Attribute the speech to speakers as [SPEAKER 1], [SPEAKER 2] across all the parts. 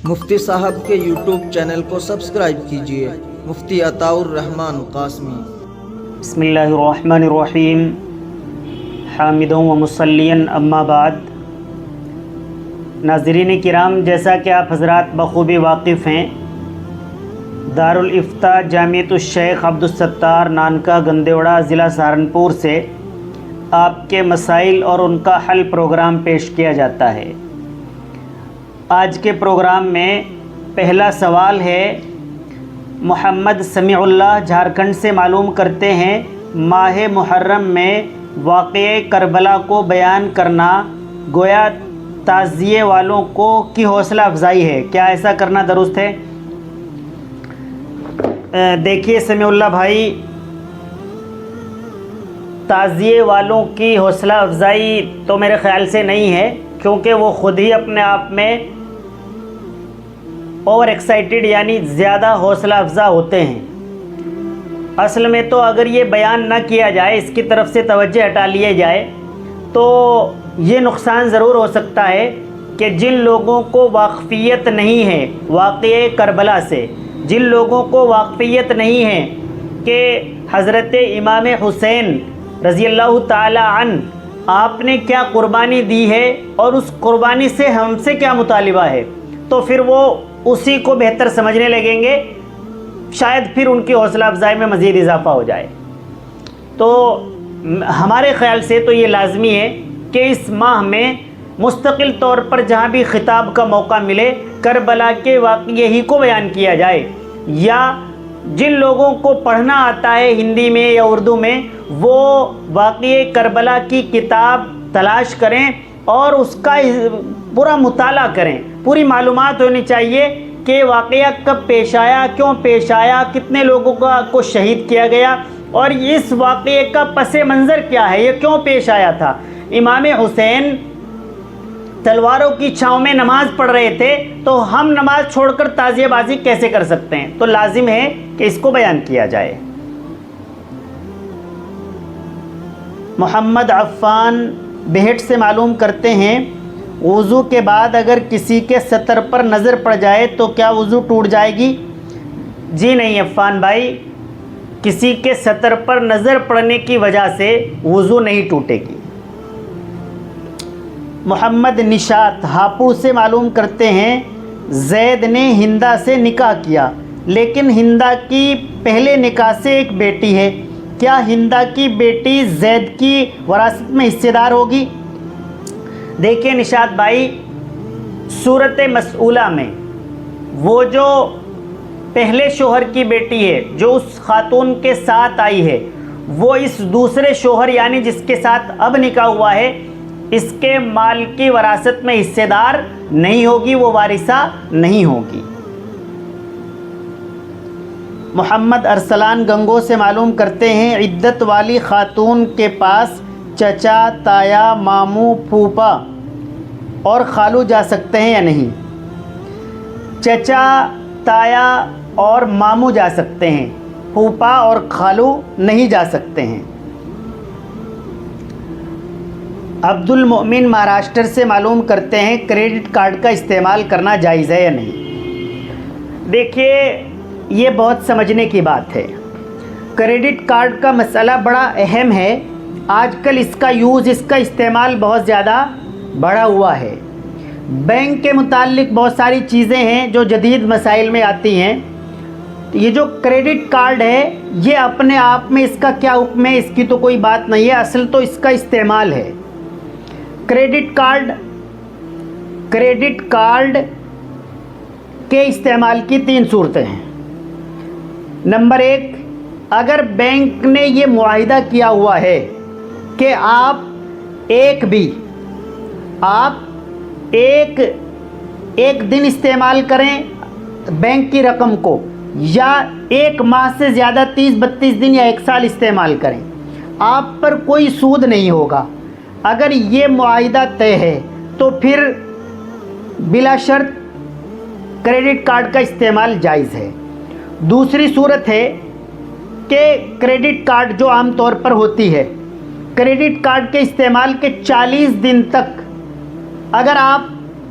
[SPEAKER 1] مفتی صاحب کے YouTube channel کو سبسکرائب کیجیے، مفتی عطاء الرحمن قاسمی۔
[SPEAKER 2] بسم اللہ الرحمن الرحیم، حامداً و مصلیاً اما بعد۔ ناظرین کرام، جیسا کہ آپ حضرات بخوبی واقف ہیں، دارالافتاء جامعۃ الشیخ عبدالستار نانکا گندیوڑا ضلع سہارنپور سے آپ کے مسائل اور ان کا حل پروگرام پیش کیا جاتا ہے۔ آج کے پروگرام میں پہلا سوال ہے، محمد سمیع اللہ جھارکھنڈ سے معلوم کرتے ہیں، ماہ محرم میں واقعہ کربلا کو بیان کرنا گویا تعزیے والوں کی حوصلہ افزائی ہے، کیا ایسا کرنا درست ہے؟ دیکھیے سمیع اللہ بھائی، تعزیے والوں کی حوصلہ افزائی تو میرے خیال سے نہیں ہے، کیونکہ وہ خود ہی اپنے آپ میں اوور ایکسائٹیڈ یعنی زیادہ حوصلہ افزا ہوتے ہیں۔ اصل میں تو اگر یہ بیان نہ کیا جائے، اس کی طرف سے توجہ ہٹا لیے جائے، تو یہ نقصان ضرور ہو سکتا ہے کہ جن لوگوں کو واقفیت نہیں ہے واقعہ کربلا سے، جن لوگوں کو واقفیت نہیں ہے کہ حضرت امام حسین رضی اللہ تعالی عنہ آپ نے کیا قربانی دی ہے اور اس قربانی سے ہم سے کیا مطالبہ ہے، تو پھر وہ اسی کو بہتر سمجھنے لگیں گے، شاید پھر ان کی حوصلہ افزائی میں مزید اضافہ ہو جائے۔ تو ہمارے خیال سے تو یہ لازمی ہے کہ اس ماہ میں مستقل طور پر جہاں بھی خطاب کا موقع ملے، کربلا کے واقعے ہی کو بیان کیا جائے، یا جن لوگوں کو پڑھنا آتا ہے ہندی میں یا اردو میں، وہ واقعہ کربلا کی کتاب تلاش کریں اور اس کا پورا مطالعہ کریں۔ پوری معلومات ہونی چاہیے کہ واقعہ کب پیش آیا، کیوں پیش آیا، کتنے لوگوں کو شہید کیا گیا، اور اس واقعے کا پس منظر کیا ہے، یہ کیوں پیش آیا تھا۔ امام حسین تلواروں کی چھاؤں میں نماز پڑھ رہے تھے، تو ہم نماز چھوڑ کر تعزیہ بازی کیسے کر سکتے ہیں؟ تو لازم ہے کہ اس کو بیان کیا جائے۔ محمد عفان بہٹ سے معلوم کرتے ہیں، وضو کے بعد اگر کسی کے سطر پر نظر پڑ جائے تو کیا وضو ٹوٹ جائے گی؟ جی نہیں عفان بھائی، کسی کے سطر پر نظر پڑنے کی وجہ سے وضو نہیں ٹوٹے گی۔ محمد نشاط ہاپوڑ سے معلوم کرتے ہیں، زید نے ہندا سے نکاح کیا، لیکن ہندا کی پہلے نکاح سے ایک بیٹی ہے، کیا ہندا کی بیٹی زید کی وراثت میں حصے دار ہوگی؟ دیکھیں نشاط بھائی، صورت مسئولہ میں وہ جو پہلے شوہر کی بیٹی ہے جو اس خاتون کے ساتھ آئی ہے، وہ اس دوسرے شوہر یعنی جس کے ساتھ اب نکاح ہوا ہے، اس کے مال کی وراثت میں حصے دار نہیں ہوگی، وہ وارثہ نہیں ہوگی۔ محمد ارسلان گنگو سے معلوم کرتے ہیں، عدت والی خاتون کے پاس چچا، تایا، ماموں، پھوپھا اور خالو جا سکتے ہیں یا نہیں؟ چچا، تایا اور ماموں جا سکتے ہیں، پھوپھا اور خالو نہیں جا سکتے ہیں۔ عبد المؤمن مہاراشٹر سے معلوم کرتے ہیں، کریڈٹ کارڈ کا استعمال کرنا جائز ہے یا نہیں؟ دیکھیے یہ بہت سمجھنے کی بات ہے۔ کریڈٹ کارڈ کا مسئلہ بڑا اہم ہے، آج کل اس کا یوز، اس کا استعمال بہت زیادہ بڑھا ہوا ہے۔ بینک کے متعلق بہت ساری چیزیں ہیں جو جدید مسائل میں آتی ہیں۔ یہ جو کریڈٹ کارڈ ہے، یہ اپنے آپ میں اس کا کیا حکم ہے، اس کی تو کوئی بات نہیں ہے، اصل تو اس کا استعمال ہے۔ کریڈٹ کارڈ کے استعمال کی 3 صورتیں ہیں۔ نمبر 1، اگر بینک نے یہ معاہدہ کیا ہوا ہے کہ آپ ایک دن استعمال کریں بینک کی رقم کو، یا 1 ماہ سے زیادہ 30-32 دن یا 1 سال استعمال کریں، آپ پر کوئی سود نہیں ہوگا۔ اگر یہ معاہدہ طے ہے تو پھر بلا شرط کریڈٹ کارڈ کا استعمال جائز ہے۔ دوسری صورت ہے کہ کریڈٹ کارڈ جو عام طور پر ہوتی ہے، کریڈٹ کارڈ کے استعمال کے 40 دن تک اگر آپ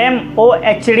[SPEAKER 2] MOHD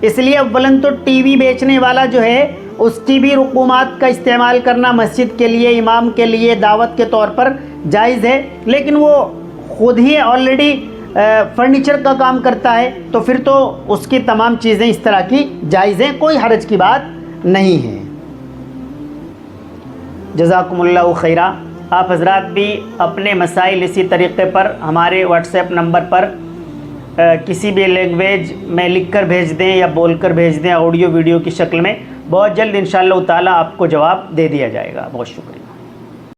[SPEAKER 2] اس لیے اولاً تو ٹی وی بیچنے والا جو ہے اس کی بھی رقومات کا استعمال کرنا مسجد کے لیے، امام کے لیے دعوت کے طور پر جائز ہے، لیکن وہ خود ہی آلریڈی فرنیچر کا کام کرتا ہے تو پھر تو اس کی تمام چیزیں اس طرح کی جائز ہیں، کوئی حرج کی بات نہیں ہے۔ جزاکم اللہ خیرہ۔ آپ حضرات بھی اپنے مسائل اسی طریقے پر ہمارے واٹس ایپ نمبر پر کسی بھی لینگویج میں لکھ کر بھیج دیں یا بول کر بھیج دیں، آڈیو ویڈیو کی شکل میں، بہت جلد انشاءاللہ تعالیٰ آپ کو جواب دے دیا جائے گا۔ بہت شکریہ۔